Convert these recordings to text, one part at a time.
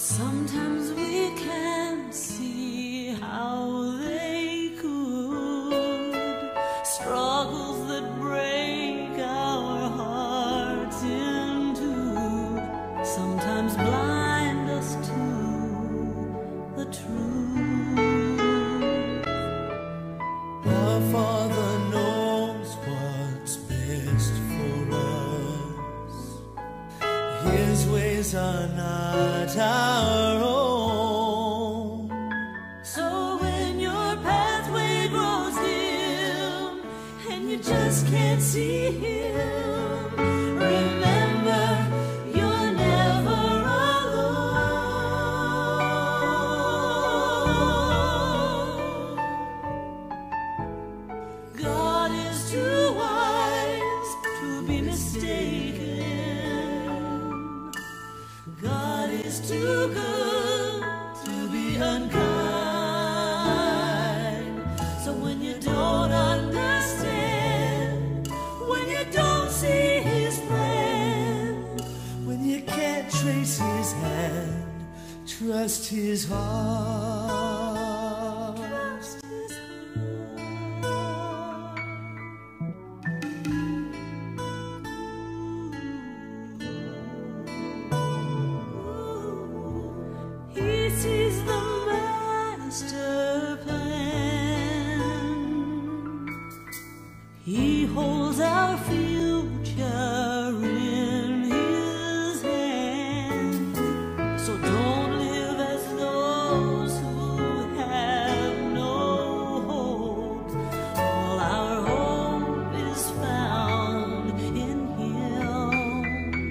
Sometimes we can't see how they could. Struggles that break our hearts in two sometimes blind us to the truth. Our Father knows what's best for us. His ways are not our own. So when your pathway grows dim and you just can't see Him, remember you're never alone. God is too wise to be mistaken. God is too good to be unkind. So when you don't understand, when you don't see His plan, When you can't trace His hand, trust His heart. trust His heart. He sees the master plan. He holds our future in His hand. So don't live as those who have no hope. All our hope is found in Him.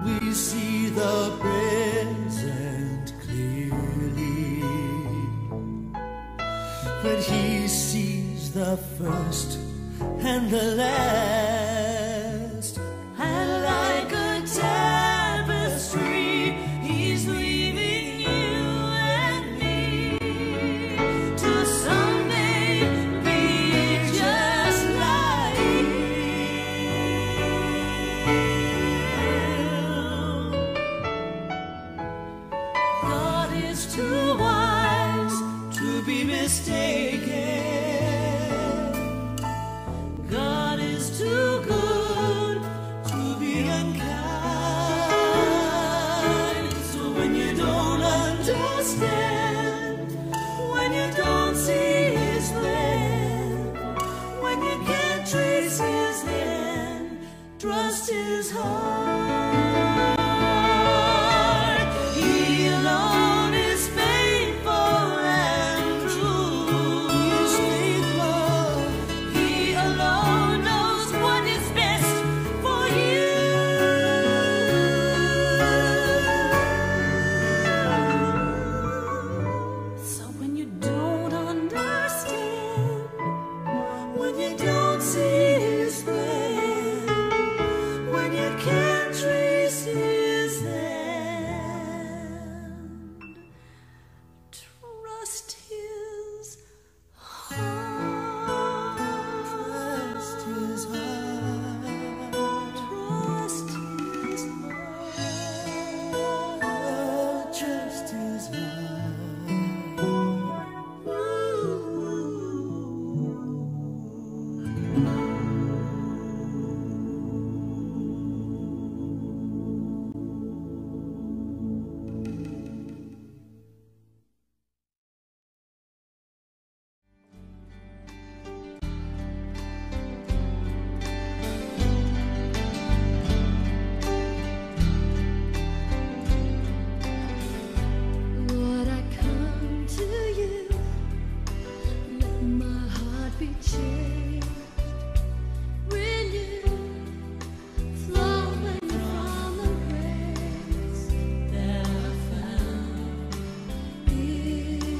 We see the present clearly, but He sees the first and the last. And like a tapestry, He's leaving you and me to someday be just like Him. God is too wise to be mistaken. God is too good to be unkind. So when you don't understand, when you don't see His plan, when you can't trace His hand, trust His heart. He alone is faithful and true. He's faithful. He alone knows what is best for you. So when you don't understand, when you don't see His plan, when you can't trace His hand, trust His heart. Trust His heart. Trust His heart. Trust His heart. Lord, I come to you, let my heart be changed, renewed, flowing from the grace that I found in you.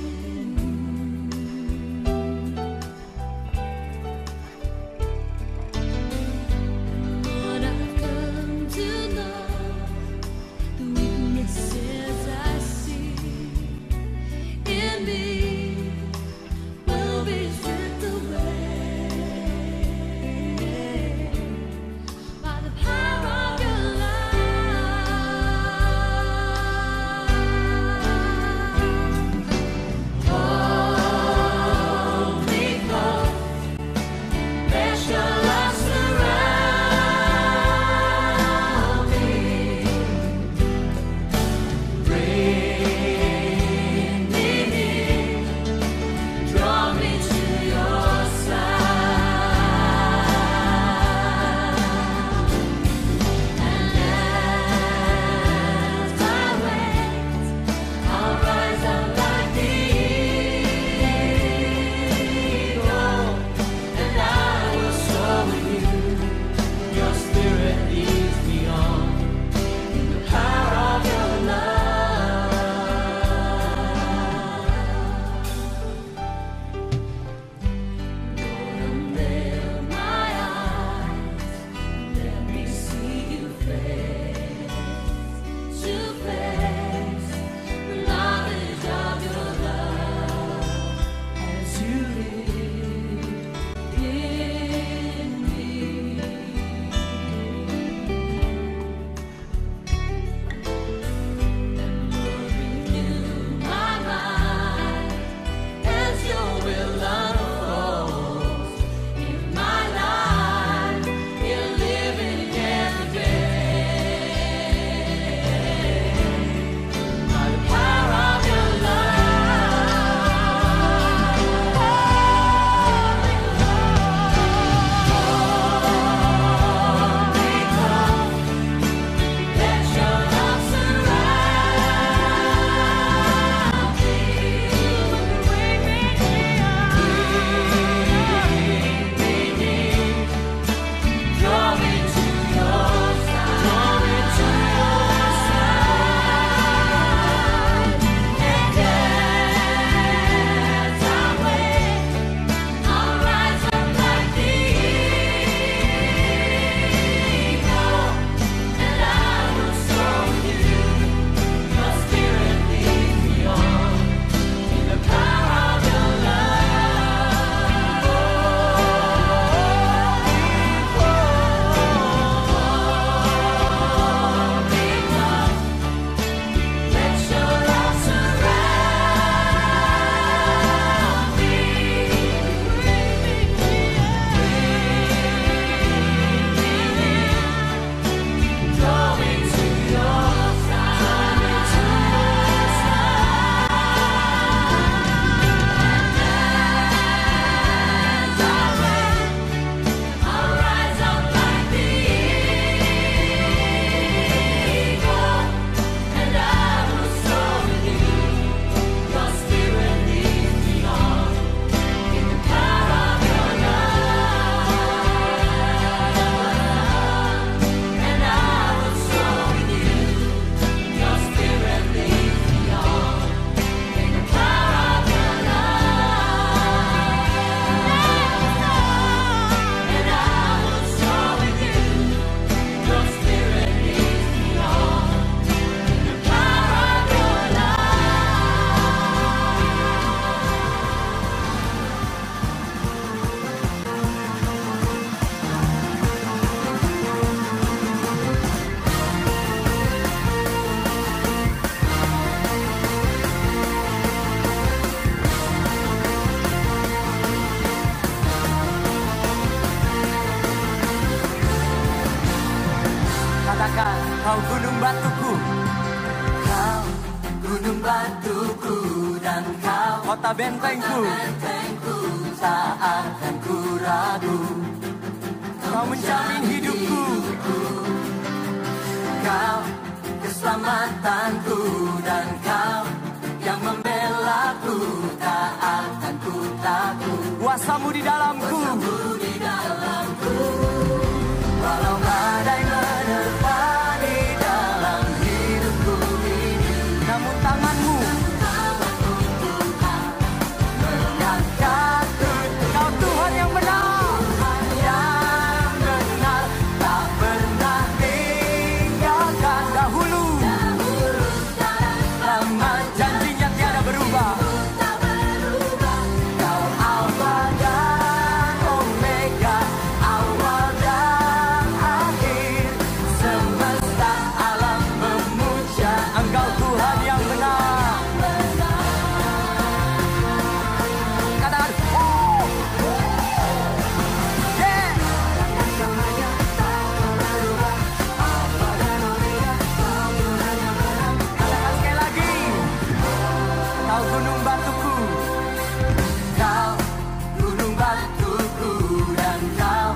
Lord, I've come to know the weaknesses I see in me will be stripped away. kota bentengku, tak akan ku ragu. Kau menjamin hidupku, Kau keselamatanku, dan Kau yang membelaku, tak akan ku takut. Kuasamu di dalamku, walau badai menerpa di dalam hidupku ini, namun tanganmu mengangkatku. Kau Tuhan yang benar, yang benar, tak pernah tinggalkan dahulu, lama janjinya tiada berubah. Kau Alfa dan Omega, awal dan akhir, semesta alam memuja Engkau Tuhan yang benar. Katakan, oh, yeah. Katakan sekali lagi, Kau gunung batuku, Kau gunung batuku, dan Kau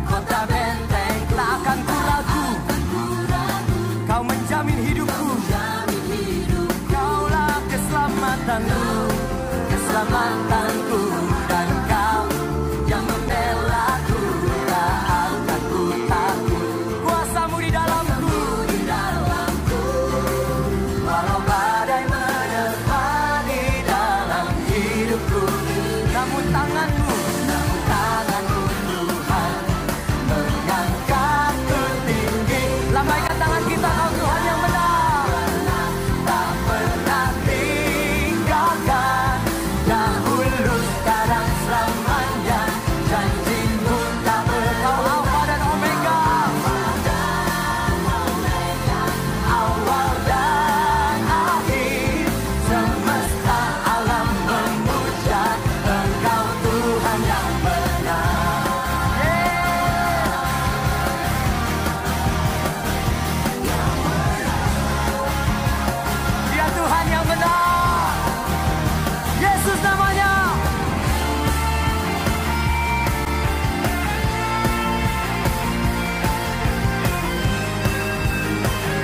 kota benteng, tak akan ku ragu. Kau menjamin hidupku, Kaulah keselamatanku, keselamatanku, dan Kau yang membelaku, tak akan ku takut. Kuasamu di dalamku, walau badai menerpa di dalam hidupku, namun tanganmu Tuhan mengangkatku tinggi. Lambaikan tangan kita, Kau Tuhan yang benar, tak pernah tinggalkan, dahulu, sekarang, selamanya. Janjimu tak Kau Alfa dan Omega, awal dan akhir, semesta alam memuja Engkau Tuhan yang benar. Dia Tuhan yang benar, Yesus namanya.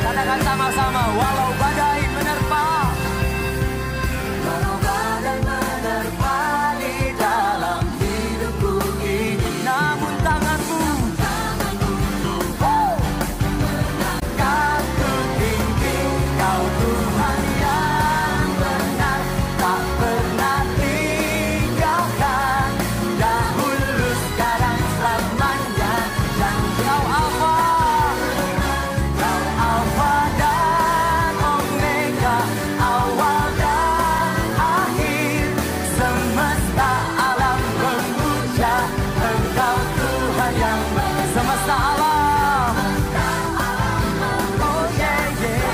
Katakan sama-sama, walau badai menerpa, walau badai menerpa di dalam hidupku ini, namun tanganmu mengangkatku tinggi. Kau Tuhan yang benar, tak pernah tinggalkan, dahulu, sekarang, selamanya. Dan Kau Alfa, Kau Alfa dan Omega, awal dan akhir, semesta alam memuja Engkau Tuhan yang benar. Semesta alam, oh yeah, yeah.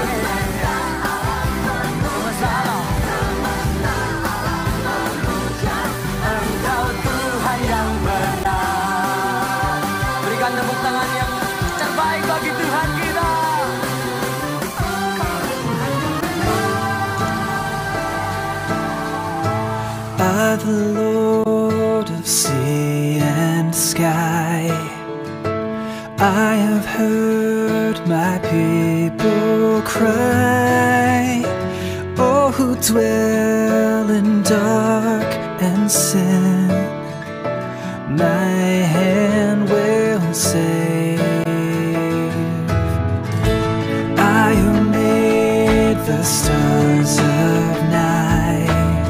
Semesta alam, Engkau Tuhan yang benar. Berikan tepuk tangan yang terbaik bagi Tuhan kita. By the Lord of sea and sky, I have heard my people cry. Oh, who dwell in dark and sin, my hand will save. I who made the stars of night,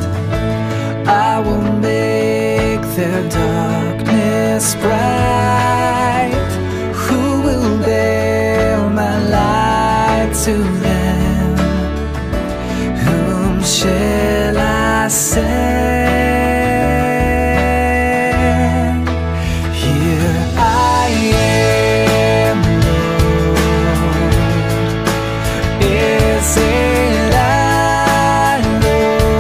I will make their darkness bright. Who will bear my light to them? Whom shall I send? Here I am, Lord. Is it I, Lord?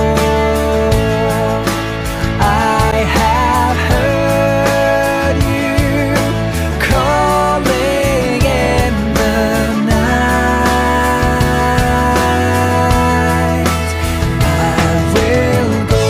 I have heard you calling in the night. I will go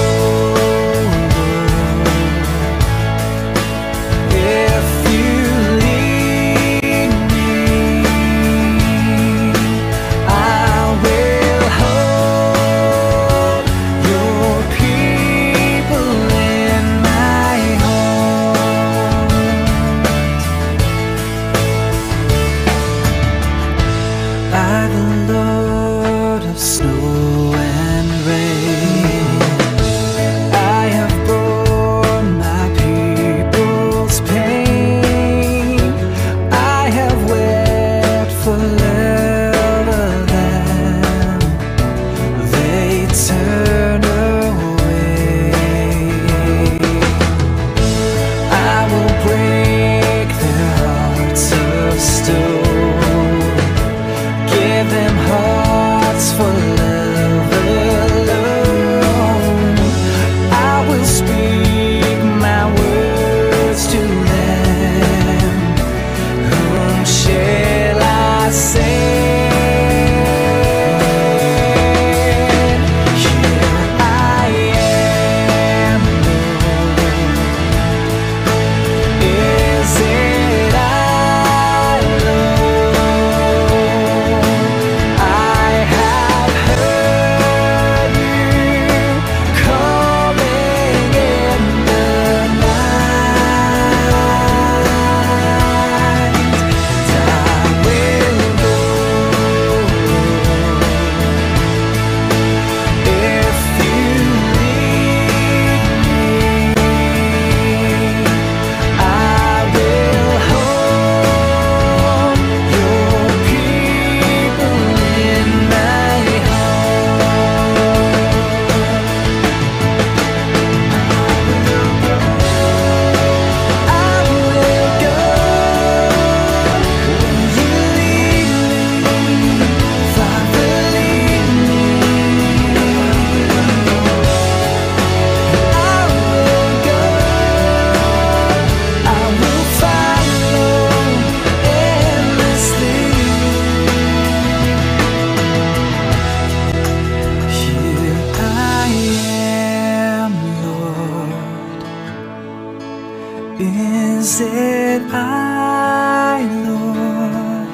Is it I, Lord?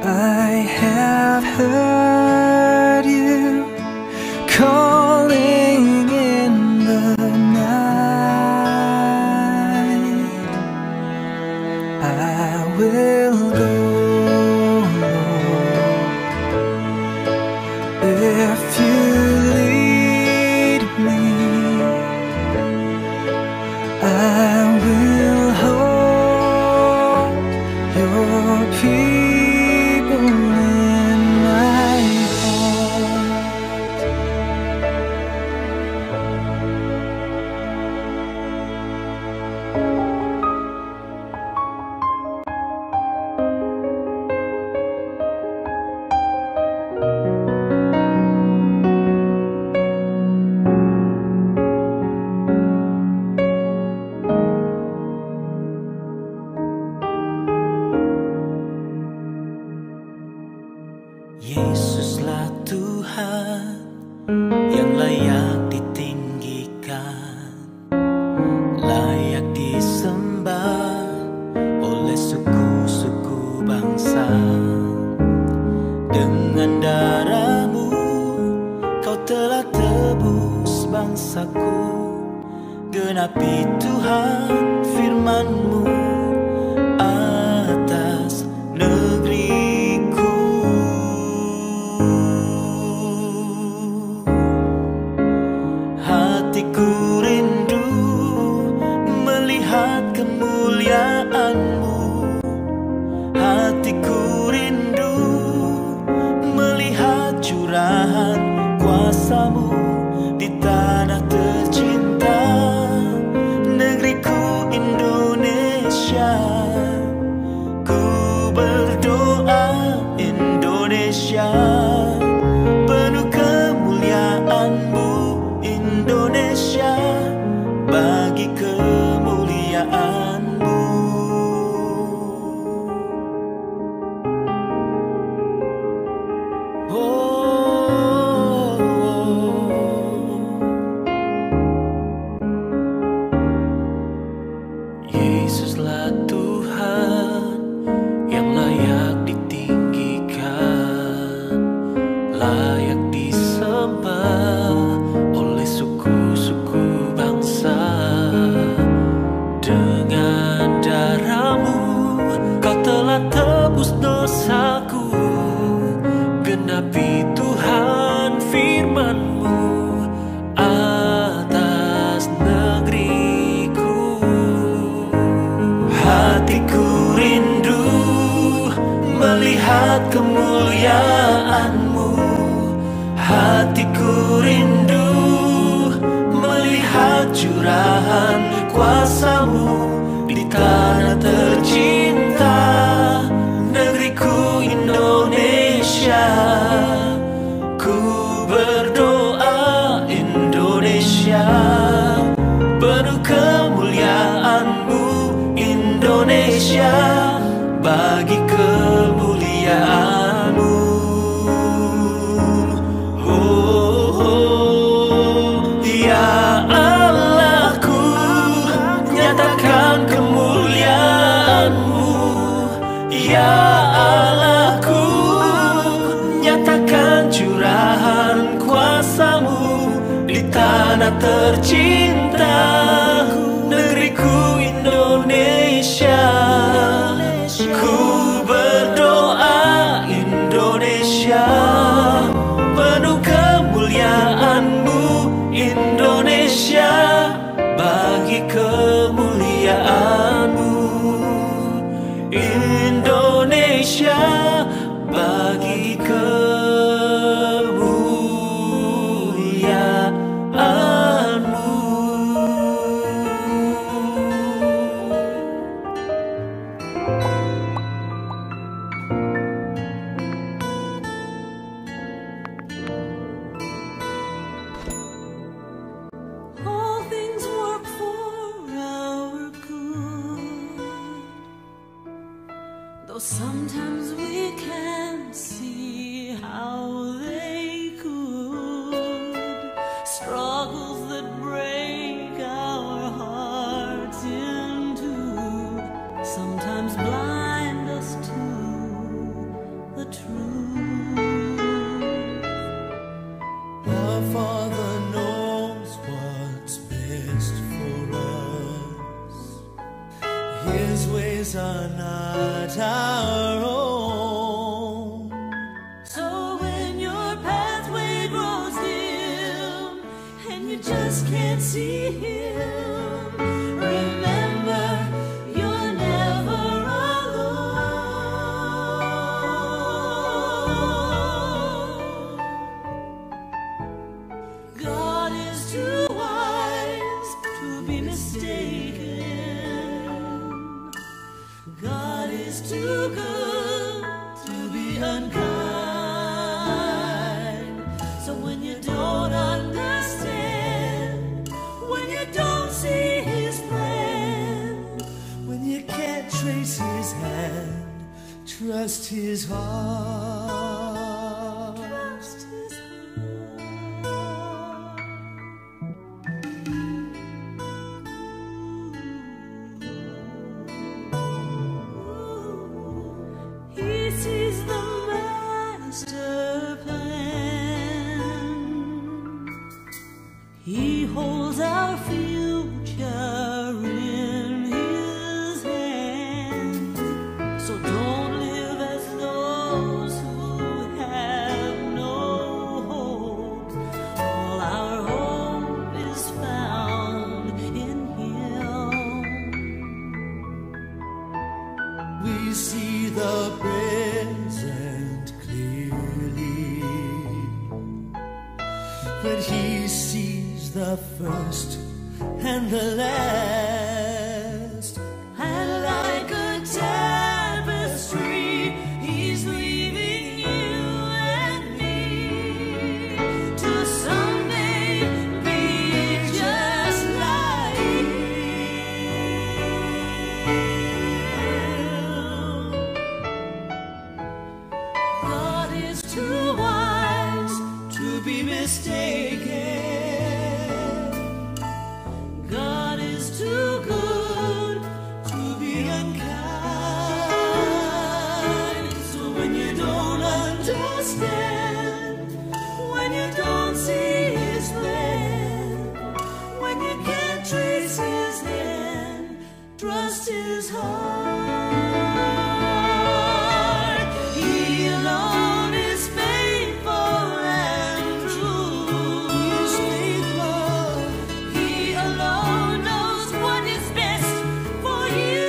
I have heard you calling in the night. I will go, Lord, if you lead me. I will hold your people in my heart. Yesuslah Tuhan yang layak ditinggikan, layak disembah oleh suku-suku bangsa. Dengan darah-Mu Kau telah tebus bangsaku, genapi Tuhan firman-Mu atas negeriku. Hatiku rindu melihat kemuliaan-Mu. Hatiku rindu melihat curahan kuasa-Mu di tanah tercinta, negeriku Indonesia. Ku berdoa Indonesia, penuh kemuliaan-Mu Indonesia, bagi kemuliaan-Mu. Yesuslah Tuhan yang layak ditinggikan, layak disembah oleh suku-suku bangsa. Dengan darah-Mu Kau telah tebus dosaku, genapi Tuhan firman-Mu atas negeriku. Hatiku rindu melihat kemuliaan-Mu. Hatiku rindu melihat curahan kuasa-Mu di tanah tercinta, negeriku Indonesia. Ku berdoa Indonesia, penuh kemuliaan-Mu Indonesia, bagi kemuliaan-Mu. Oh, oh, ya Allahku, nyatakan kemuliaan-Mu. Ya Allahku, nyatakan curahan kuasa-Mu di tanah tercinta, negeriku Indonesia. Ku berdoa Indonesia, penuh kemuliaan-Mu Indonesia, bagi kemuliaan-Mu Indonesia, bagi kemuliaan-Mu. All things work for our good, though sometimes we can't see how they could. Struggles that break our hearts His ways are not our own. So when your pathway grows dim and you just can't see Him, remember you're never alone. God is too wise to be mistaken. God is too good to be unkind. So when you don't understand, when you don't see His plan, When you can't trace His hand, trust His heart. trust His heart. He sees the master plan. He holds our future in His hands. So don't live as those who have no hope. All our hope is found in Him. We see the present clearly, but He sees the first and the last. And like a tapestry, He's leaving you and me to someday be just like Him. God is too wise to be mistaken. God is too good to be unkind. So when you don't understand, when you don't see His plan, when you can't trace His hand, trust His heart. He alone is faithful and true. He's faithful. He alone knows what is best for you.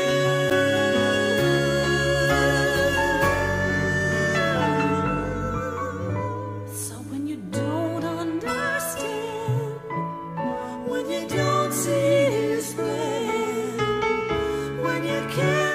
So when you don't understand, when you don't see His plan, when you can't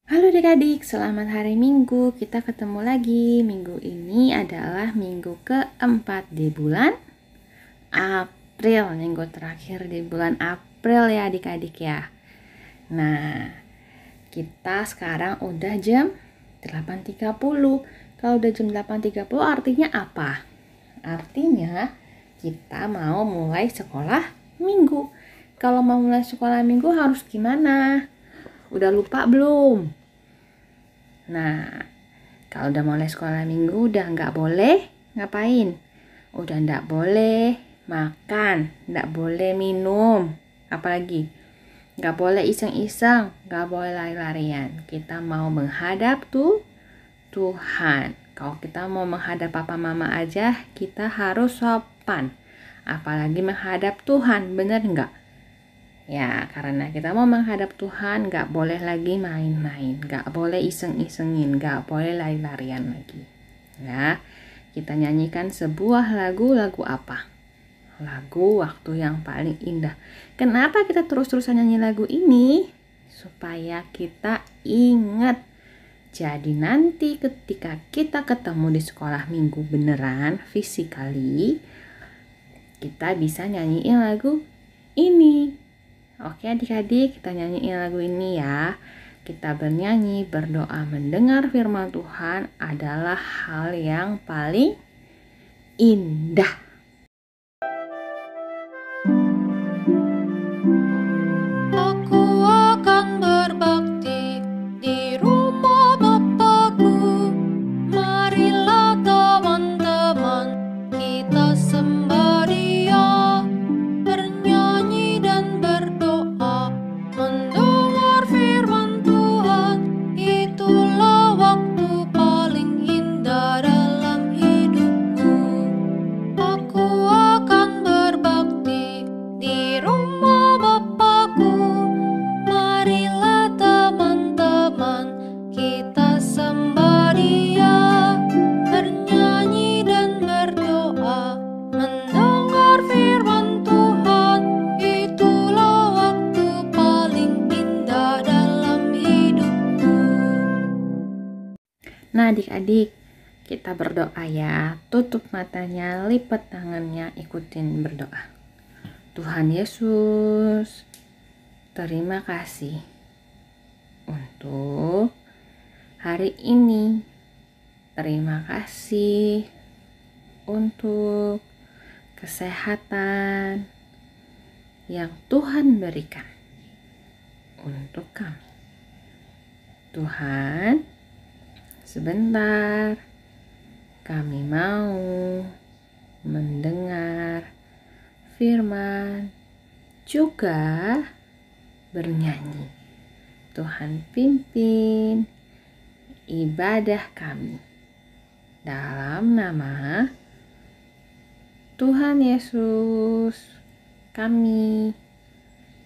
Halo adik-adik, selamat hari Minggu. Kita ketemu lagi. Minggu ini adalah minggu keempat di bulan April. Minggu terakhir di bulan April ya adik-adik ya. Nah, kita sekarang udah jam 8.30. Kalau udah jam 8.30 artinya apa? Artinya kita mau mulai sekolah minggu. Kalau mau mulai sekolah minggu harus gimana? Udah lupa belum? Nah, kalau udah mulai sekolah minggu udah nggak boleh ngapain? Udah nggak boleh makan, nggak boleh minum, apalagi nggak boleh iseng-iseng, nggak boleh lari-larian. Kita mau menghadap Tuhan. Kalau kita mau menghadap papa mama aja, kita harus sopan. Apalagi menghadap Tuhan, bener nggak? Ya, karena kita mau menghadap Tuhan, gak boleh lagi main-main, gak boleh iseng-isengin, gak boleh lari-larian lagi. Ya, kita nyanyikan sebuah lagu apa? Lagu Waktu Yang Paling Indah. Kenapa kita terus-terusan nyanyi lagu ini? Supaya kita ingat. Jadi nanti ketika kita ketemu di sekolah minggu beneran, physically, kita bisa nyanyiin lagu ini. Oke adik-adik, kita nyanyiin lagu ini ya. Kita bernyanyi, berdoa, mendengar firman Tuhan adalah hal yang paling indah. Aku akan berbakti di rumah Bapakku. Marilah teman-teman, kita sembah Dia, bernyanyi dan berdoa, mendengar firman Tuhan. Itulah waktu paling indah dalam hidupku. Aku akan berbakti di rumah Bapakku. Marilah teman-teman, kita sembah Dia, bernyanyi dan berdoa, mendengar firman Tuhan. Itulah waktu paling indah dalam hidupku. Nah adik-adik, kita berdoa ya. Tutup matanya, lipat tangannya, ikutin berdoa. Tuhan Yesus, terima kasih untuk hari ini. Terima kasih untuk kesehatan yang Tuhan berikan untuk kami. Tuhan, sebentar kami mau mendengar firman, juga bernyanyi. Tuhan pimpin ibadah kami. Dalam nama Tuhan Yesus kami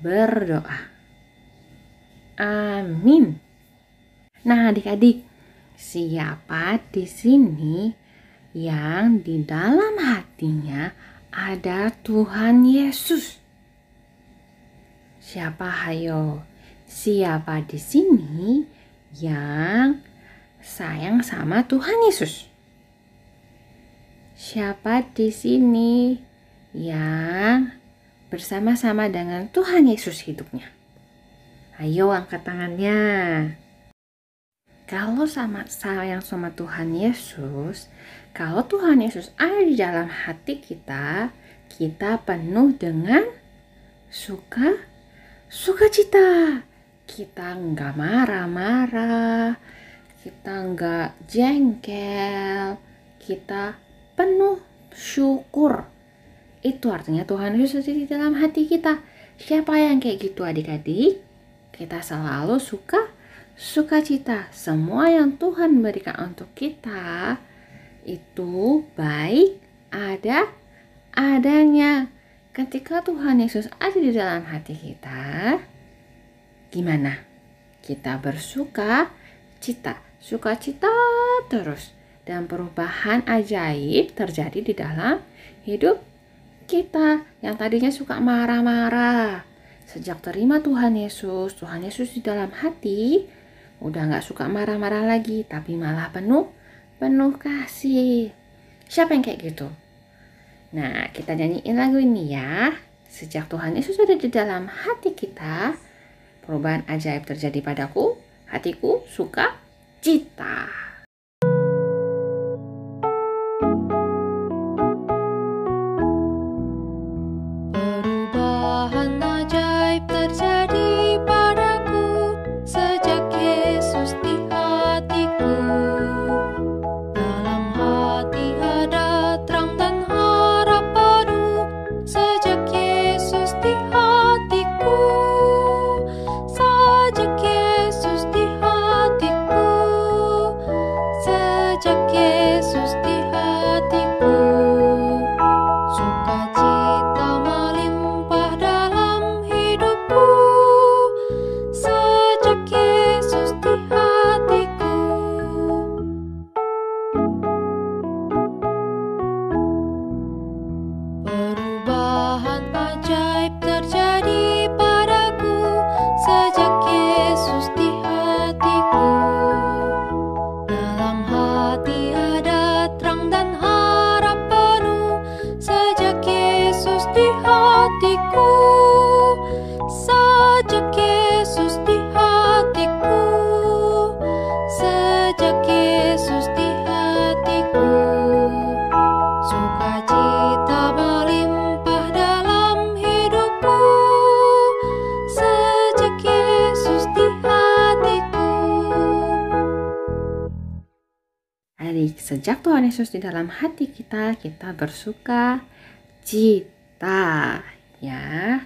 berdoa. Amin. Nah adik-adik, siapa di sini yang di dalam hatinya ada Tuhan Yesus? Siapa hayo? Siapa di sini yang sayang sama Tuhan Yesus? Siapa di sini yang bersama-sama dengan Tuhan Yesus hidupnya? Ayo angkat tangannya. Kalau sayang sama Tuhan Yesus, kalau Tuhan Yesus ada di dalam hati kita, kita penuh dengan sukacita. Kita nggak marah-marah, kita nggak jengkel, kita penuh syukur. Itu artinya Tuhan Yesus ada di dalam hati kita. Siapa yang kayak gitu adik-adik? Kita selalu sukacita. Semua yang Tuhan berikan untuk kita itu baik adanya. Ketika Tuhan Yesus ada di dalam hati kita, gimana? Kita bersukacita terus, dan perubahan ajaib terjadi di dalam hidup kita. Yang tadinya suka marah-marah, sejak terima Tuhan Yesus di dalam hati, Udah gak suka marah-marah lagi, tapi malah penuh kasih. Siapa yang kayak gitu? Nah, kita nyanyiin lagu ini ya. Sejak Tuhan Yesus sudah di dalam hati kita, perubahan ajaib terjadi padaku, hatiku suka cita. Perubahan ajaib terjadi padaku sejak Yesus di hatiku. Dalam hati ada terang dan harap baru sejak Yesus di hatiku. Sejak Yesus di hatiku. Sejak Yesus di hatiku. Sukacita melimpah dalam hidupku sejak Yesus di hatiku. Perubahan ajaib terjadi padaku sejak Yesus di hatiku. Dalam hati ada terang dan harap penuh sejak Yesus di hatiku. Sejak Yesus di hatiku. Sejak Yesus di hatiku. Sukacita melimpah dalam hidupku sejak Yesus di hatiku. Adik, sejak Tuhan Yesus di dalam hati kita, kita bersuka cita, ya.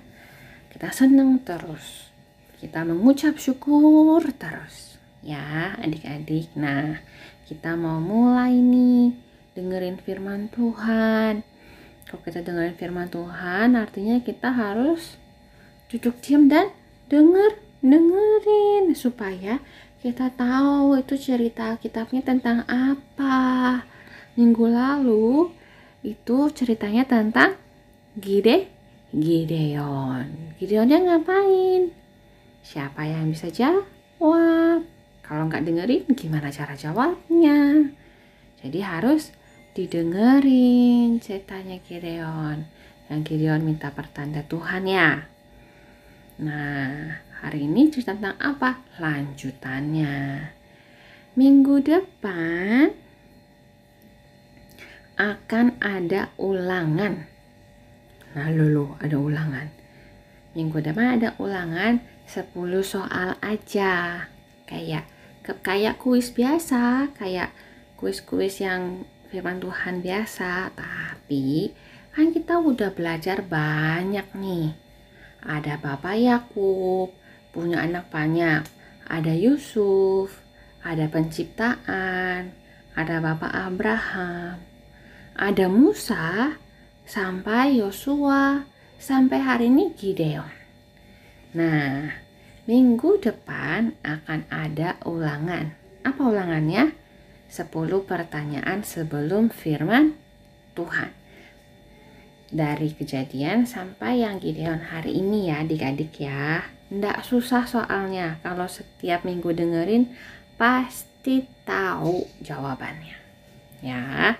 Kita senang terus, kita mengucap syukur terus, ya adik-adik. Nah, kita mau mulai nih dengerin firman Tuhan. Kalau kita dengerin firman Tuhan, artinya kita harus duduk diam dan dengerin supaya kita tahu itu cerita Alkitabnya tentang apa. Minggu lalu itu ceritanya tentang Gideon. Gideonnya ngapain? Siapa yang bisa jawab? Kalau nggak dengerin, gimana cara jawabnya? Jadi harus didengerin ceritanya Gideon. Yang Gideon minta pertanda Tuhan ya. Nah, hari ini cerita tentang apa? Lanjutannya. Minggu depan akan ada ulangan. Nah, ada ulangan. Minggu depan ada ulangan 10 soal aja. Kayak kuis biasa, kayak kuis-kuis yang firman Tuhan biasa. Tapi kan kita udah belajar banyak nih. Ada Bapak Yakub, punya anak banyak. Ada Yusuf, ada penciptaan, ada Bapak Abraham, ada Musa, sampai Yosua, sampai hari ini Gideon. Nah, minggu depan akan ada ulangan. Apa ulangannya? 10 pertanyaan sebelum firman Tuhan. Dari Kejadian sampai yang Gideon hari ini ya adik-adik ya. Nggak susah soalnya. Kalau setiap minggu dengerin pasti tahu jawabannya. Ya.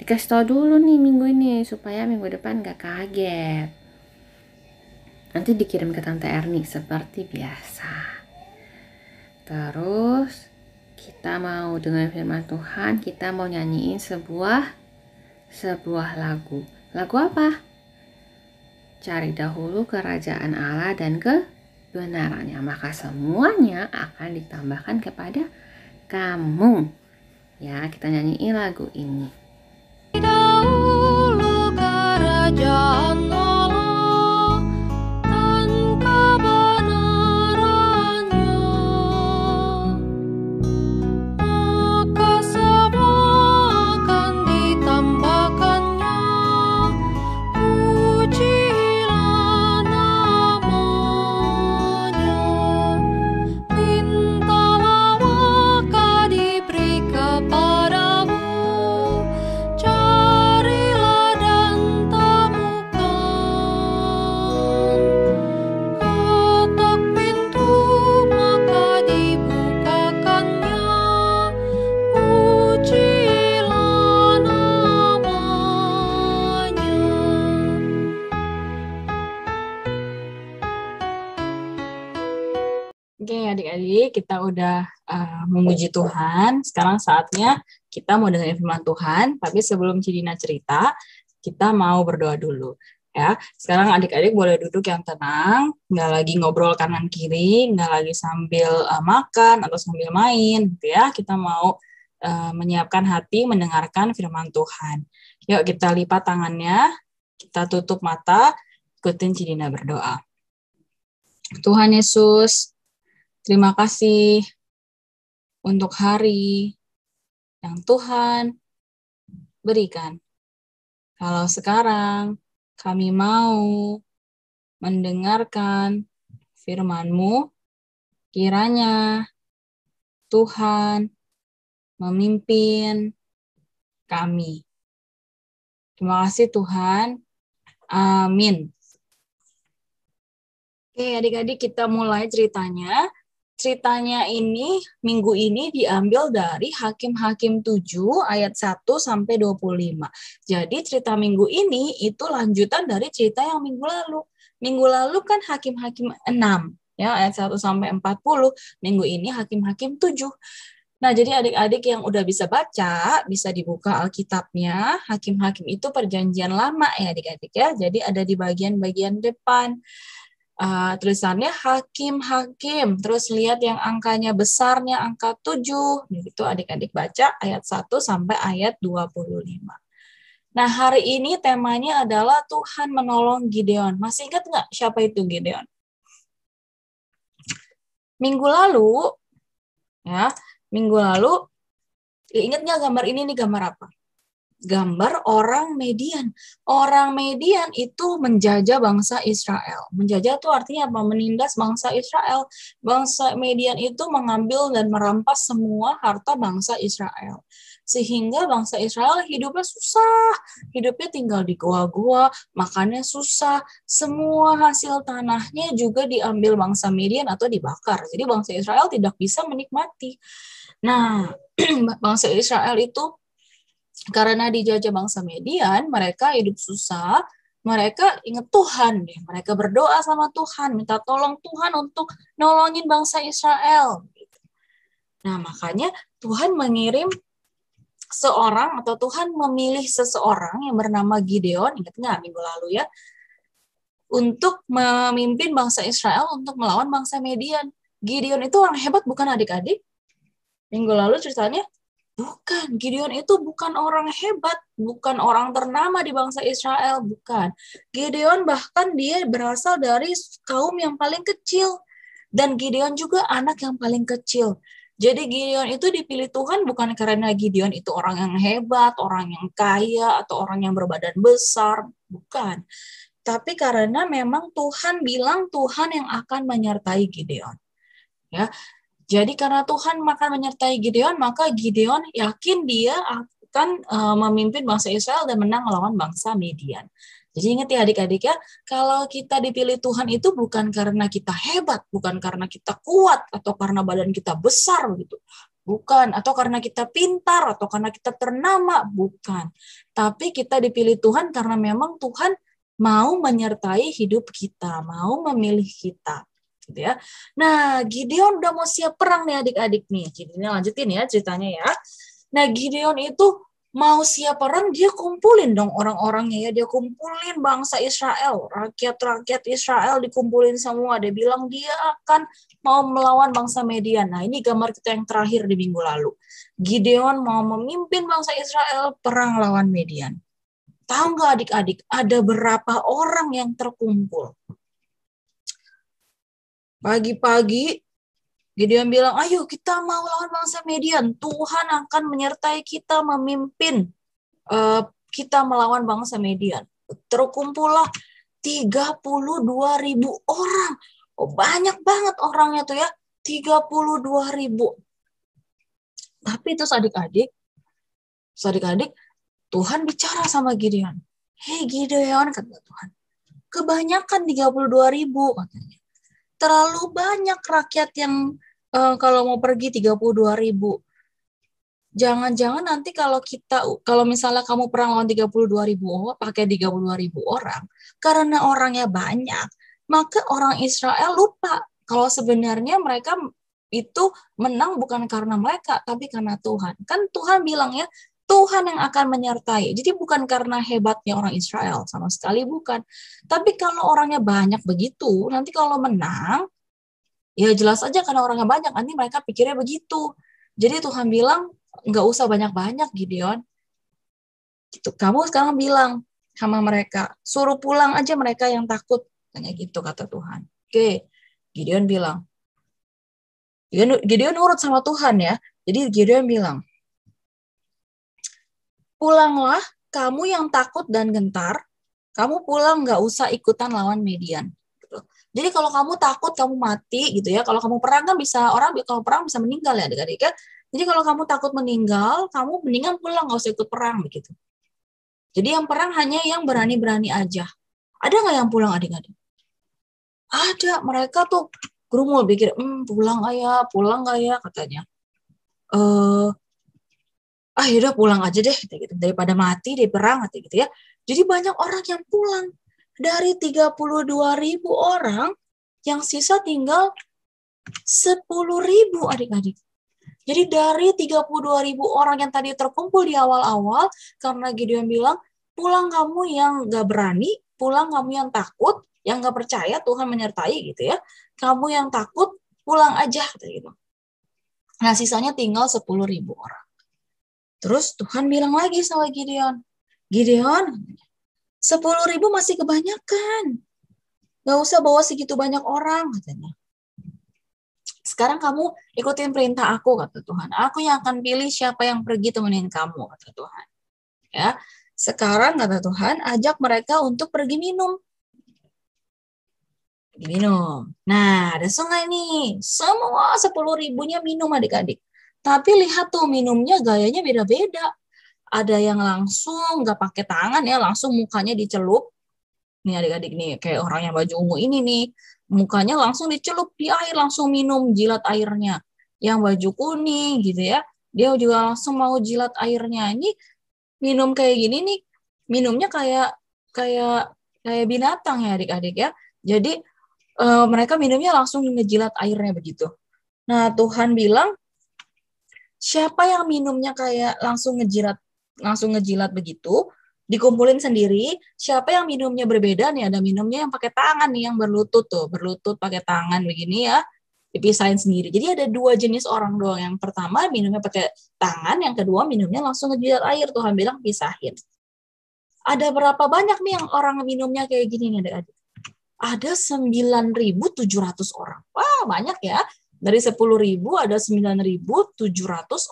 Dikasih tahu dulu nih minggu ini supaya minggu depan gak kaget. Nanti dikirim ke Tante Erni seperti biasa. Terus kita mau dengar firman Tuhan, kita mau nyanyiin sebuah lagu. Lagu apa? Cari dahulu kerajaan Allah dan kebenarannya, maka semuanya akan ditambahkan kepada kamu. Ya, kita nyanyiin lagu ini. Dahulu kerajaan Allah dan kebenarannya, maka semua akan ditambahkannya. Pujilah namanya. Mintalah maka diberi kepadamu. Carilah dan temukan. Oke, adik-adik, kita udah memuji Tuhan. Sekarang saatnya kita mau dengerin firman Tuhan. Tapi sebelum Cidina cerita, kita mau berdoa dulu. Ya, sekarang adik-adik boleh duduk yang tenang, nggak lagi ngobrol kanan kiri, nggak lagi sambil makan atau sambil main, gitu ya. Kita mau menyiapkan hati mendengarkan firman Tuhan. Yuk kita lipat tangannya, kita tutup mata, ikutin Cidina berdoa. Tuhan Yesus, terima kasih untuk hari yang Tuhan berikan. Kalau sekarang kami mau mendengarkan firman-Mu, kiranya Tuhan memimpin kami. Terima kasih Tuhan. Amin. Oke, adik-adik, kita mulai ceritanya. Ceritanya ini, minggu ini diambil dari Hakim-Hakim 7 ayat 1 sampai 25. Jadi cerita minggu ini itu lanjutan dari cerita yang minggu lalu. Minggu lalu kan Hakim-Hakim 6, ya, ayat 1 sampai 40. Minggu ini Hakim-Hakim 7. Nah, jadi adik-adik yang udah bisa baca, bisa dibuka Alkitabnya. Hakim-Hakim itu perjanjian lama ya adik-adik ya. Jadi ada di bagian-bagian depan. Tulisannya hakim-hakim, terus lihat yang angkanya besarnya angka 7, begitu adik-adik baca ayat 1 sampai ayat 25. Nah, hari ini temanya adalah Tuhan menolong Gideon. Masih ingat nggak siapa itu Gideon? Minggu lalu, ingat nggak gambar ini nih gambar apa? Gambar orang Median. Orang Median itu menjajah bangsa Israel. Menjajah itu artinya apa? Menindas bangsa Israel. Bangsa Median itu mengambil dan merampas semua harta bangsa Israel. Sehingga bangsa Israel hidupnya susah. Hidupnya tinggal di gua-gua, makannya susah. Semua hasil tanahnya juga diambil bangsa Median atau dibakar. Jadi bangsa Israel tidak bisa menikmati. Nah, bangsa Israel itu karena dijajah bangsa Median, mereka hidup susah, mereka ingat Tuhan deh. Mereka berdoa sama Tuhan, minta tolong Tuhan untuk nolongin bangsa Israel. Nah, makanya Tuhan mengirim seorang atau Tuhan memilih seseorang yang bernama Gideon, ingat nggak minggu lalu ya, untuk memimpin bangsa Israel untuk melawan bangsa Median. Gideon itu orang hebat bukan adik-adik? Minggu lalu ceritanya, bukan, Gideon itu bukan orang hebat, bukan orang ternama di bangsa Israel, bukan. Gideon bahkan dia berasal dari kaum yang paling kecil. Dan Gideon juga anak yang paling kecil. Jadi Gideon itu dipilih Tuhan bukan karena Gideon itu orang yang hebat, orang yang kaya, atau orang yang berbadan besar, bukan. Tapi karena memang Tuhan bilang Tuhan yang akan menyertai Gideon. Ya. Jadi karena Tuhan akan menyertai Gideon, maka Gideon yakin dia akan memimpin bangsa Israel dan menang melawan bangsa Median. Jadi ingat ya adik-adik ya, kalau kita dipilih Tuhan itu bukan karena kita hebat, bukan karena kita kuat, atau karena badan kita besar gitu. Bukan, atau karena kita pintar, atau karena kita ternama, bukan. Tapi kita dipilih Tuhan karena memang Tuhan mau menyertai hidup kita, mau memilih kita. Gitu ya. Nah, Gideon udah mau siap perang nih adik-adik nih. Jadi ini lanjutin ya ceritanya ya. Nah, Gideon itu mau siap perang, dia kumpulin dong orang-orangnya ya. Dia kumpulin bangsa Israel, rakyat-rakyat Israel dikumpulin semua. Dia bilang dia akan mau melawan bangsa Median. Nah, ini gambar kita yang terakhir di minggu lalu. Gideon mau memimpin bangsa Israel perang lawan Median. Tahu nggak adik-adik, ada berapa orang yang terkumpul? Pagi-pagi, Gideon bilang, ayo kita mau lawan bangsa Median. Tuhan akan menyertai kita memimpin kita melawan bangsa Median. Terkumpullah 32.000 orang. Oh, banyak banget orangnya tuh ya, 32.000. Tapi terus adik-adik, Tuhan bicara sama Gideon. Hei Gideon, kata Tuhan, kebanyakan 32.000 katanya. Terlalu banyak rakyat yang kalau mau pergi 32.000. Jangan-jangan nanti kalau misalnya kamu perang lawan 32.000, pakai 32.000 orang, karena orangnya banyak, maka orang Israel lupa Kalau sebenarnya mereka itu menang bukan karena mereka, tapi karena Tuhan. Kan Tuhan bilang ya, Tuhan yang akan menyertai. Jadi bukan karena hebatnya orang Israel, sama sekali bukan. Tapi kalau orangnya banyak begitu, nanti kalau menang, ya jelas aja karena orangnya banyak, nanti mereka pikirnya begitu. Jadi Tuhan bilang, nggak usah banyak-banyak Gideon. Gitu. Kamu sekarang bilang sama mereka, suruh pulang aja mereka yang takut. Tanya gitu kata Tuhan. Oke, Gideon bilang. Gideon nurut sama Tuhan ya. Jadi Gideon bilang, pulanglah kamu yang takut dan gentar, kamu pulang nggak usah ikutan lawan Midian. Gitu. Jadi kalau kamu takut kamu mati gitu ya. Kalau kamu perang kan bisa kalau perang bisa meninggal ya adik-adik ya. Jadi kalau kamu takut meninggal, kamu mendingan pulang nggak usah ikut perang begitu. Jadi yang perang hanya yang berani-berani aja. Ada nggak yang pulang adik-adik? Ada. Mereka tuh gerumul pikir, pulang nggak ya katanya. Yaudah pulang aja deh gitu. Daripada mati di perang gitu ya. Jadi banyak orang yang pulang. Dari 32.000 orang, yang sisa tinggal 10.000 adik-adik. Jadi dari 32.000 orang yang tadi terkumpul di awal-awal, karena Gideon bilang, pulang kamu yang gak berani, pulang kamu yang takut, yang gak percaya Tuhan menyertai gitu ya. Kamu yang takut, pulang aja gitu. Nah sisanya tinggal 10.000 orang. Terus Tuhan bilang lagi sama Gideon, 10.000 masih kebanyakan. Gak usah bawa segitu banyak orang katanya. Sekarang kamu ikutin perintah aku, kata Tuhan. Aku yang akan pilih siapa yang pergi temenin kamu, kata Tuhan. Ya, sekarang kata Tuhan, ajak mereka untuk pergi minum. Nah, ada sungai nih. Semua 10.000-nya minum adik-adik. Tapi lihat tuh minumnya gayanya beda-beda. Ada yang langsung nggak pakai tangan ya, langsung mukanya dicelup. Nih adik-adik nih, kayak orang yang baju ungu ini nih. Mukanya langsung dicelup di air, langsung minum, jilat airnya. Yang baju kuning gitu ya, dia juga langsung mau jilat airnya. Ini minum kayak gini nih, minumnya kayak binatang ya adik-adik ya. Jadi mereka minumnya langsung ngejilat airnya begitu. Nah Tuhan bilang, siapa yang minumnya kayak langsung ngejilat begitu, dikumpulin sendiri. Siapa yang minumnya berbeda nih, ada minumnya yang pakai tangan nih, yang berlutut pakai tangan begini ya, dipisahin sendiri. Jadi ada 2 jenis orang doang. Yang pertama minumnya pakai tangan, yang kedua minumnya langsung ngejilat air. Tuhan bilang pisahin. Ada berapa banyak nih yang orang minumnya kayak gini nih adik-adik? Ada 9.700 orang. Wah banyak ya. Dari 10.000 ada 9.700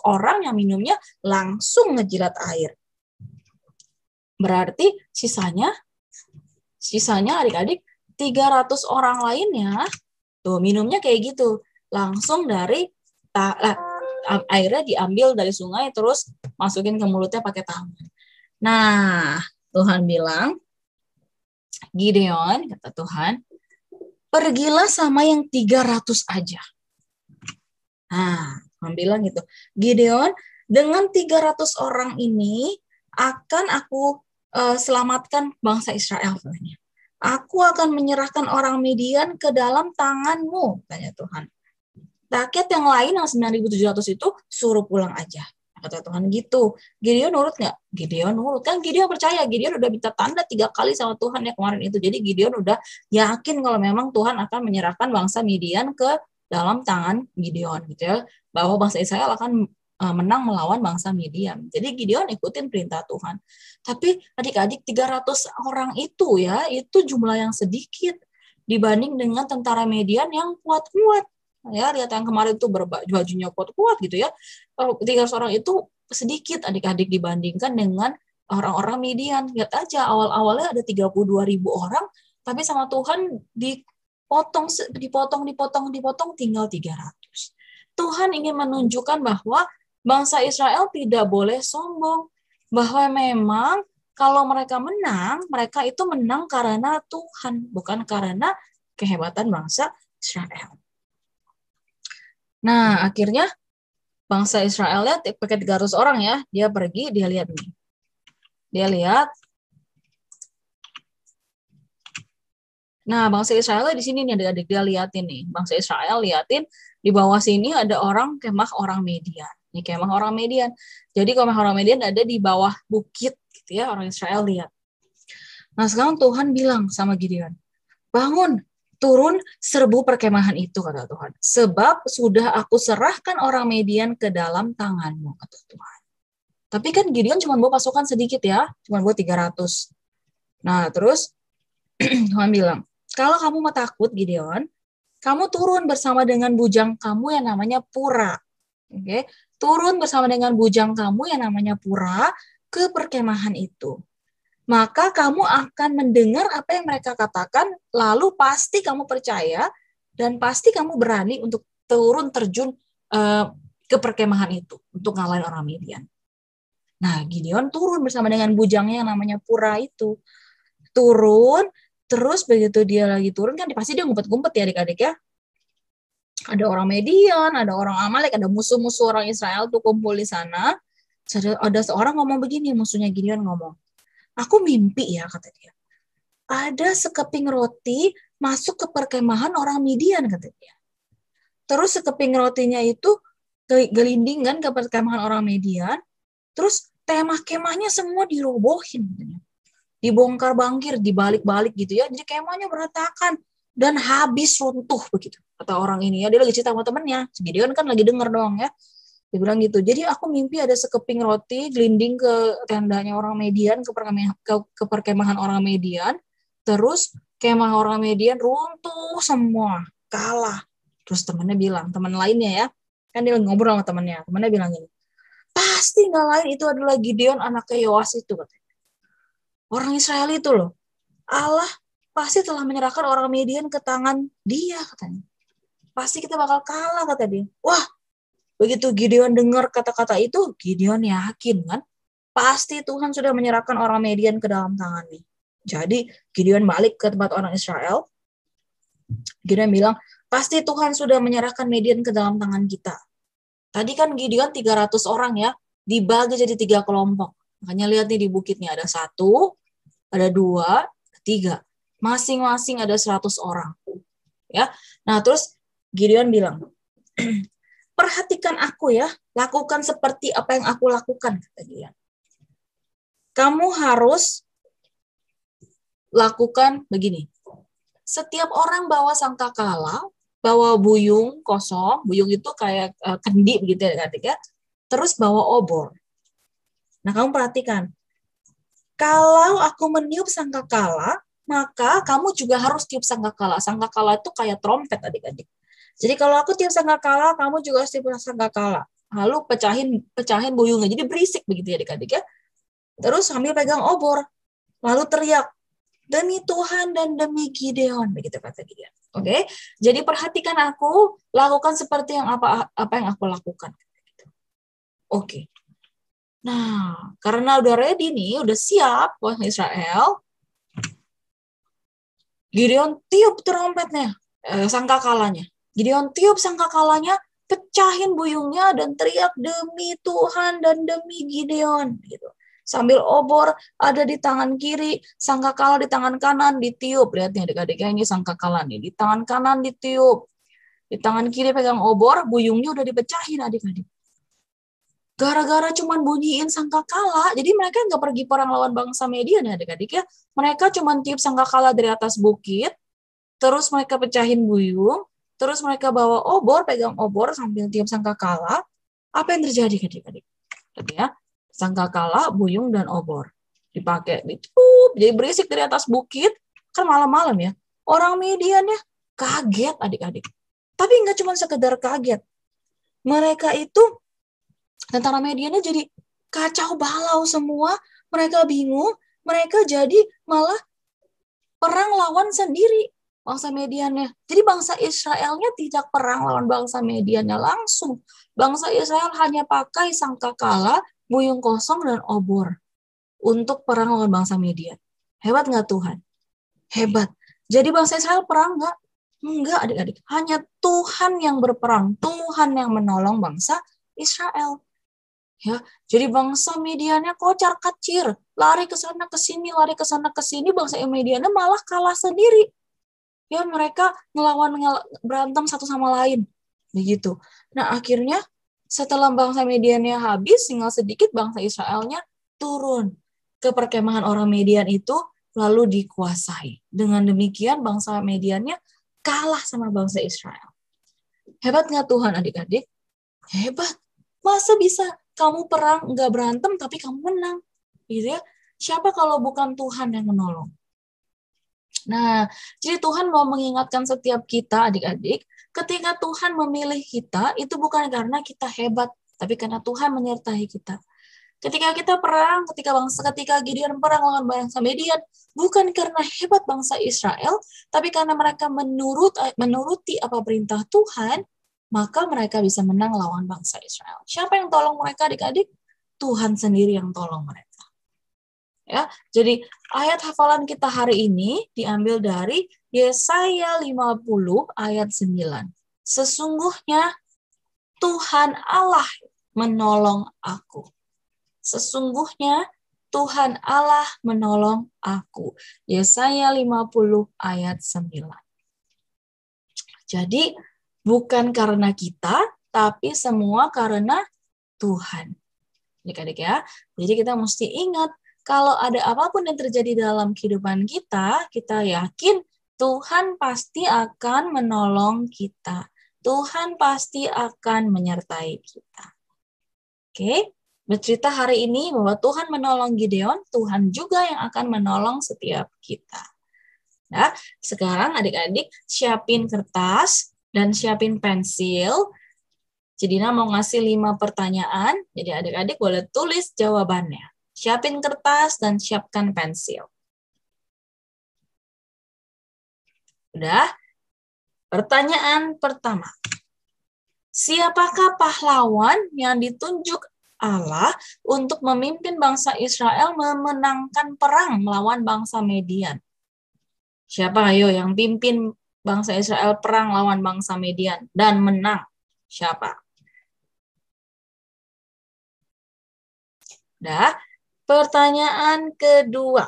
orang yang minumnya langsung ngejilat air. Berarti sisanya adik-adik 300 orang lainnya tuh minumnya kayak gitu. Langsung dari airnya diambil dari sungai terus masukin ke mulutnya pakai tangan. Nah, Tuhan bilang, Gideon, kata Tuhan, pergilah sama yang 300 aja. Nah, Tuhan bilang gitu. Gideon, dengan 300 orang ini akan aku selamatkan bangsa Israel. Aku akan menyerahkan orang Midian ke dalam tanganmu, tanya Tuhan. Rakyat yang lain yang 9.700 itu suruh pulang aja. Kata Tuhan gitu. Gideon nurut nggak? Gideon nurut. Kan Gideon percaya. Gideon udah minta tanda 3 kali sama Tuhan ya kemarin itu. Jadi Gideon udah yakin kalau memang Tuhan akan menyerahkan bangsa Midian ke dalam tangan Gideon gitu ya. Bahwa bangsa Israel akan menang melawan bangsa Midian. Jadi Gideon ikutin perintah Tuhan. Tapi adik-adik 300 orang itu ya, itu jumlah yang sedikit dibanding dengan tentara Midian yang kuat-kuat. Ya, lihat yang kemarin itu bajunya kuat-kuat gitu ya. 300 orang itu sedikit adik-adik dibandingkan dengan orang-orang Midian. Lihat aja awal-awalnya ada 32.000 orang, tapi sama Tuhan dipotong tinggal 300. Tuhan ingin menunjukkan bahwa bangsa Israel tidak boleh sombong. Bahwa memang kalau mereka menang, mereka itu menang karena Tuhan, bukan karena kehebatan bangsa Israel. Nah, akhirnya bangsa Israel ya, pakai 300 orang ya, dia pergi, dia lihat nih. Dia lihat, Nah, bangsa Israel di sini nih adik-adik, dia liatin nih. Bangsa Israel liatin di bawah sini ada kemah orang Median. Ini kemah orang Median. Jadi kemah orang Median ada di bawah bukit gitu ya, orang Israel lihat. Nah, sekarang Tuhan bilang sama Gideon, "Bangun, turun, serbu perkemahan itu," kata Tuhan. "Sebab sudah aku serahkan orang Median ke dalam tanganmu," kata Tuhan. Tapi kan Gideon cuma bawa pasukan sedikit ya, cuma bawa 300. Nah, terus Tuhan bilang, "Kalau kamu mau takut, Gideon, kamu turun bersama dengan bujang kamu yang namanya Pura." Oke, turun bersama dengan bujang kamu yang namanya Pura ke perkemahan itu. Maka kamu akan mendengar apa yang mereka katakan, lalu pasti kamu percaya dan pasti kamu berani untuk terjun ke perkemahan itu untuk ngalahin orang Midian. Nah, Gideon turun bersama dengan bujangnya yang namanya Pura itu. Turun, terus begitu dia lagi turun kan pasti dia ngumpet-ngumpet ya adik-adik ya. Ada orang Median, ada orang Amalek, ada musuh-musuh orang Israel tuh kumpul di sana. Ada seorang ngomong begini, musuhnya Gideon ngomong, "Aku mimpi ya," kata dia. "Ada sekeping roti masuk ke perkemahan orang Midian," kata dia. Terus sekeping rotinya itu gelindingan ke perkemahan orang Midian, terus kemahnya semua dirobohin. Dibongkar bangkir, dibalik-balik gitu ya. Jadi kemahnya berantakan dan habis runtuh begitu. Kata orang ini ya, dia lagi cerita sama temennya. Gideon kan lagi denger doang ya. Dia bilang gitu. Jadi aku mimpi ada sekeping roti gelinding ke tendanya orang Median, ke perkemahan orang Median. Terus kemah orang Median runtuh semua, kalah. Terus temennya bilang, teman lainnya ya, kan dia ngobrol sama temennya. Temennya bilang gini, "Pasti nggak lain itu adalah Gideon anaknya Yoas itu," katanya. Orang Israel itu loh, Allah pasti telah menyerahkan orang Midian ke tangan dia, katanya. Pasti kita bakal kalah, kata dia. Wah, begitu Gideon dengar kata-kata itu, Gideon yakin kan, pasti Tuhan sudah menyerahkan orang Midian ke dalam tangannya. Jadi Gideon balik ke tempat orang Israel. Gideon bilang, pasti Tuhan sudah menyerahkan Midian ke dalam tangan kita. Tadi kan Gideon 300 orang ya, dibagi jadi 3 kelompok. Makanya lihat nih di bukitnya ada 1, ada 2, 3. Masing-masing ada 100 orang. Ya. Nah, terus Gideon bilang, "Perhatikan aku ya, lakukan seperti apa yang aku lakukan," kata dia. "Kamu harus lakukan begini. Setiap orang bawa sangkakala, bawa buyung kosong, buyung itu kayak kendi begitu ya, terus bawa obor. Nah, kamu perhatikan. Kalau aku meniup sangkakala, maka kamu juga harus tiup sangkakala. Sangkakala itu kayak trompet adik-adik. Jadi kalau aku tiup sangkakala, kamu juga harus tiup sangkakala. Lalu pecahin buyungnya. Jadi berisik begitu ya adik-adik ya. Terus sambil pegang obor. Lalu teriak, "Demi Tuhan dan demi Gideon," begitu kata Gideon. Oke. Jadi perhatikan aku, lakukan seperti yang apa yang aku lakukan. Oke. Nah, karena udah ready nih, udah siap orang Israel, Gideon tiup trompetnya, sangkakalanya. Gideon tiup sangkakalanya, pecahin buyungnya dan teriak, "Demi Tuhan dan demi Gideon," gitu. Sambil obor ada di tangan kiri, sangkakala di tangan kanan ditiup. Lihat nih adik-adik, ini sangkakala nih, di tangan kanan ditiup. Di tangan kiri pegang obor, buyungnya udah dipecahin adik-adik. Gara-gara cuman bunyiin sangkakala, jadi mereka nggak pergi perang lawan bangsa Median ya adik-adik ya. Mereka cuman tiup sangkakala dari atas bukit, terus mereka pecahin buyung, terus mereka bawa obor, pegang obor sambil tiup sangkakala. Apa yang terjadi adik-adik? Ya, sangkakala, buyung, dan obor dipakai, ditiup, jadi berisik dari atas bukit, kan malam-malam ya. Orang Median ya kaget adik-adik. Tapi nggak cuma sekedar kaget. Mereka itu tentara Mediannya jadi kacau balau semua, mereka bingung, mereka jadi malah perang lawan sendiri bangsa Mediannya. Jadi bangsa Israelnya tidak perang lawan bangsa Mediannya langsung. Bangsa Israel hanya pakai sangkakala, buyung kosong, dan obor untuk perang lawan bangsa Median. Hebat nggak Tuhan? Hebat. Jadi bangsa Israel perang nggak? Enggak adik-adik. Hanya Tuhan yang berperang. Tuhan yang menolong bangsa Israel. Ya, jadi bangsa Mediannya kocar kacir, lari ke sana ke sini, lari ke sana ke sini, bangsa Mediannya malah kalah sendiri. ya mereka berantem satu sama lain. Begitu. Nah, akhirnya setelah bangsa Mediannya habis, tinggal sedikit bangsa Israelnya turun ke perkemahan orang Median itu, lalu dikuasai. Dengan demikian bangsa Mediannya kalah sama bangsa Israel. Hebat nggak Tuhan adik-adik? Hebat. Masa bisa kamu perang nggak berantem tapi kamu menang? Gitu ya. Siapa kalau bukan Tuhan yang menolong? Nah, jadi Tuhan mau mengingatkan setiap kita adik-adik, ketika Tuhan memilih kita, itu bukan karena kita hebat, tapi karena Tuhan menyertai kita. Ketika kita perang, ketika Gideon perang lawan bangsa Median, bukan karena hebat bangsa Israel, tapi karena mereka menuruti apa perintah Tuhan, maka mereka bisa menang lawan bangsa Israel. Siapa yang tolong mereka adik-adik? Tuhan sendiri yang tolong mereka. Ya, jadi ayat hafalan kita hari ini diambil dari Yesaya 50 ayat 9. Sesungguhnya Tuhan Allah menolong aku. Sesungguhnya Tuhan Allah menolong aku. Yesaya 50 ayat 9. Jadi bukan karena kita, tapi semua karena Tuhan. Adik-adik ya. Jadi kita mesti ingat, kalau ada apapun yang terjadi dalam kehidupan kita, kita yakin Tuhan pasti akan menolong kita. Tuhan pasti akan menyertai kita. Oke, bercerita hari ini bahwa Tuhan menolong Gideon, Tuhan juga yang akan menolong setiap kita. Nah, sekarang adik-adik siapin kertas dan siapin pensil. Jadi Dina mau ngasih 5 pertanyaan, jadi adik-adik boleh tulis jawabannya. Siapin kertas dan siapkan pensil. Udah? Pertanyaan pertama. Siapakah pahlawan yang ditunjuk Allah untuk memimpin bangsa Israel memenangkan perang melawan bangsa Median? Siapa ayo yang pimpin bangsa Israel perang lawan bangsa Median dan menang? Siapa? Udah? Pertanyaan kedua.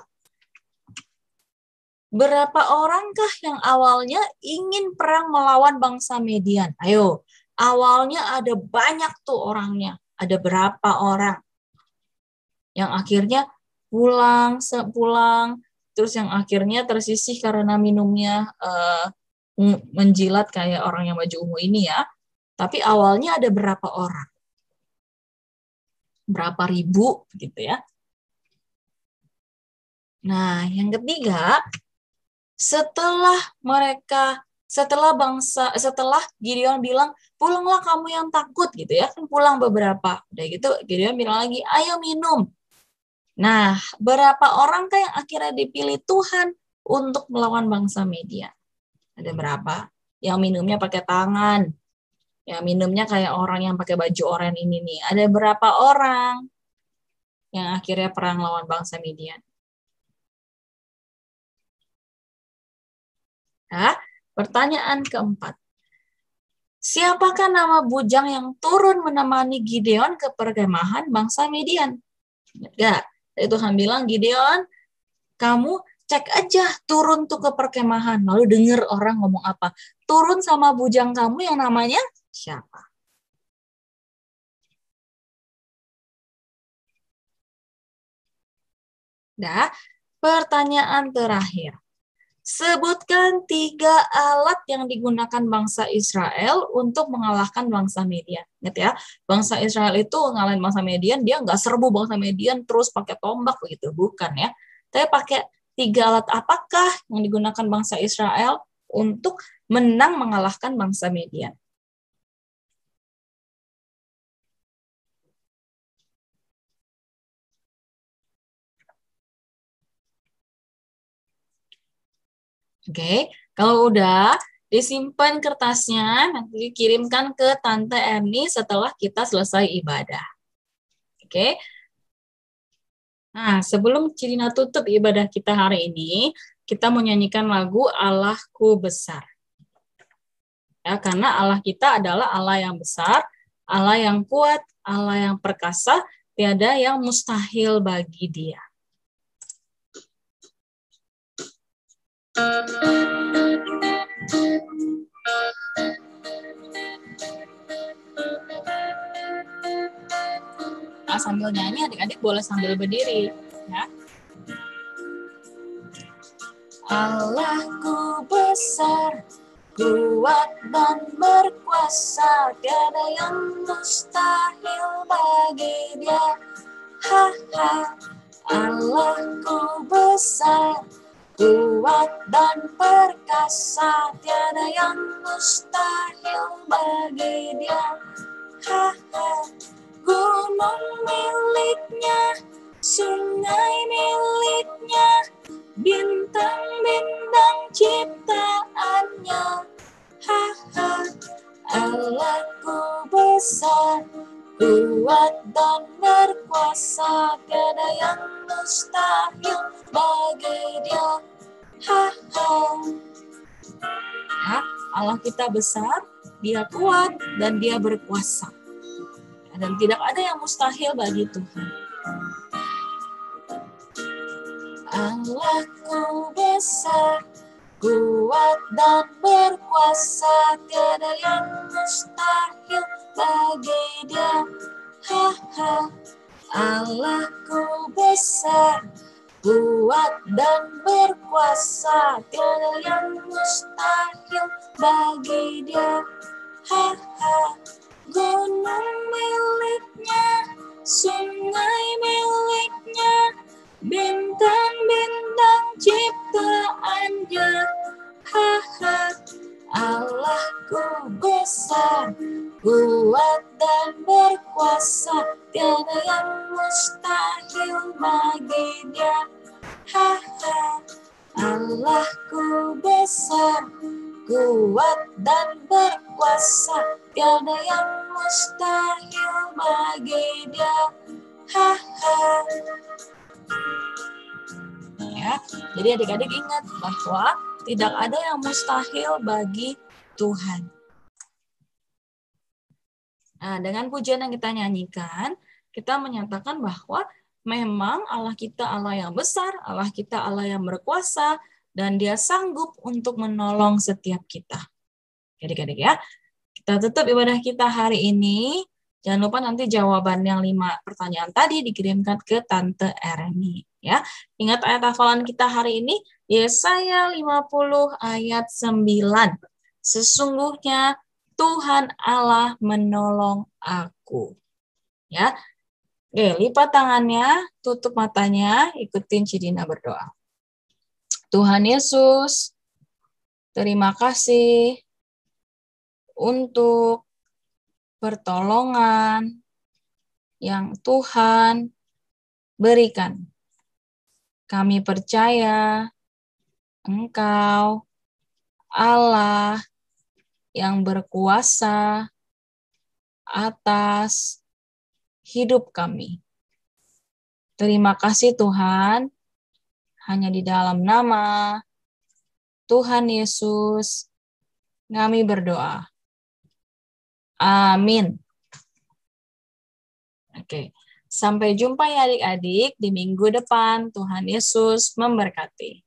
Berapa orangkah yang awalnya ingin perang melawan bangsa Median? Ayo, awalnya ada banyak tuh orangnya. Ada berapa orang? Yang akhirnya pulang, terus yang akhirnya tersisih karena minumnya menjilat kayak orang yang baju ungu ini ya. Tapi awalnya ada berapa orang? Berapa ribu gitu ya. Nah, yang ketiga, setelah Gideon bilang, pulanglah kamu yang takut gitu ya, kan pulang beberapa. Udah gitu Gideon bilang lagi, ayo minum. Nah, berapa orang yang akhirnya dipilih Tuhan untuk melawan bangsa Median? Ada berapa? Yang minumnya pakai tangan. Yang minumnya kayak orang yang pakai baju oranye ini nih. Ada berapa orang yang akhirnya perang lawan bangsa Median? Nah, pertanyaan keempat. Siapakah nama bujang yang turun menemani Gideon ke perkemahan bangsa Median? Enggak. Tuhan bilang, Gideon, kamu cek aja turun tuh ke perkemahan. Lalu dengar orang ngomong apa. Turun sama bujang kamu yang namanya siapa? Nah, pertanyaan terakhir. Sebutkan 3 alat yang digunakan bangsa Israel untuk mengalahkan bangsa Median. Ingat ya, bangsa Israel itu ngalahin bangsa Median, dia nggak serbu bangsa Median terus pakai tombak begitu, bukan ya. Tapi pakai 3 alat apakah yang digunakan bangsa Israel untuk menang mengalahkan bangsa Median? Oke, kalau udah disimpan kertasnya, nanti dikirimkan ke Tante Erni setelah kita selesai ibadah. Oke. Nah, sebelum Cirina tutup ibadah kita hari ini, kita mau nyanyikan lagu Allahku Besar. Ya, karena Allah kita adalah Allah yang besar, Allah yang kuat, Allah yang perkasa, tiada yang mustahil bagi Dia. Nah, sambil nyanyi adik-adik boleh sambil berdiri, ya. Allahku besar, kuat dan berkuasa, tiada yang mustahil bagi Dia. Ha ha. Allahku besar, kuat dan perkasa, tiada yang mustahil bagi Dia. Ha ha. Gunung miliknya, sungai miliknya, bintang-bintang ciptaannya. Ha ha. Allahku besar, kuat dan berkuasa, tiada yang mustahil bagi Dia. Ha ha. Ya, Allah kita besar, Dia kuat dan Dia berkuasa. Dan tidak ada yang mustahil bagi Tuhan. Allahku besar, kuat dan berkuasa, tiada yang mustahil bagi Dia. Ha ha. Allahku besar, kuat dan berkuasa, tiada yang mustahil bagi Dia. Ha ha. Gunung miliknya, sungai miliknya, bintang-bintang ciptaannya. Ha ha. Allahku besar, kuat dan berkuasa, tiada yang mustahil bagi Dia. Ha ha. Allahku besar, kuat dan berkuasa, tiada yang mustahil bagi Dia. Ha ha. Ya, jadi adik-adik ingat bahwa tidak ada yang mustahil bagi Tuhan. Nah, dengan pujian yang kita nyanyikan, kita menyatakan bahwa memang Allah kita Allah yang besar, Allah kita Allah yang berkuasa, dan Dia sanggup untuk menolong setiap kita. Adik-adik ya, kita tutup ibadah kita hari ini. Jangan lupa nanti jawaban yang 5 pertanyaan tadi dikirimkan ke Tante Ereni. Ya, ingat ayat hafalan kita hari ini, Yesaya 50 ayat 9. Sesungguhnya Tuhan Allah menolong aku. Ya, oke, lipat tangannya, tutup matanya, ikutin Cidina berdoa. Tuhan Yesus, terima kasih untuk pertolongan yang Tuhan berikan. Kami percaya Engkau Allah yang berkuasa atas hidup kami. Terima kasih Tuhan, hanya di dalam nama Tuhan Yesus kami berdoa. Amin. Oke, sampai jumpa ya adik-adik di minggu depan. Tuhan Yesus memberkati.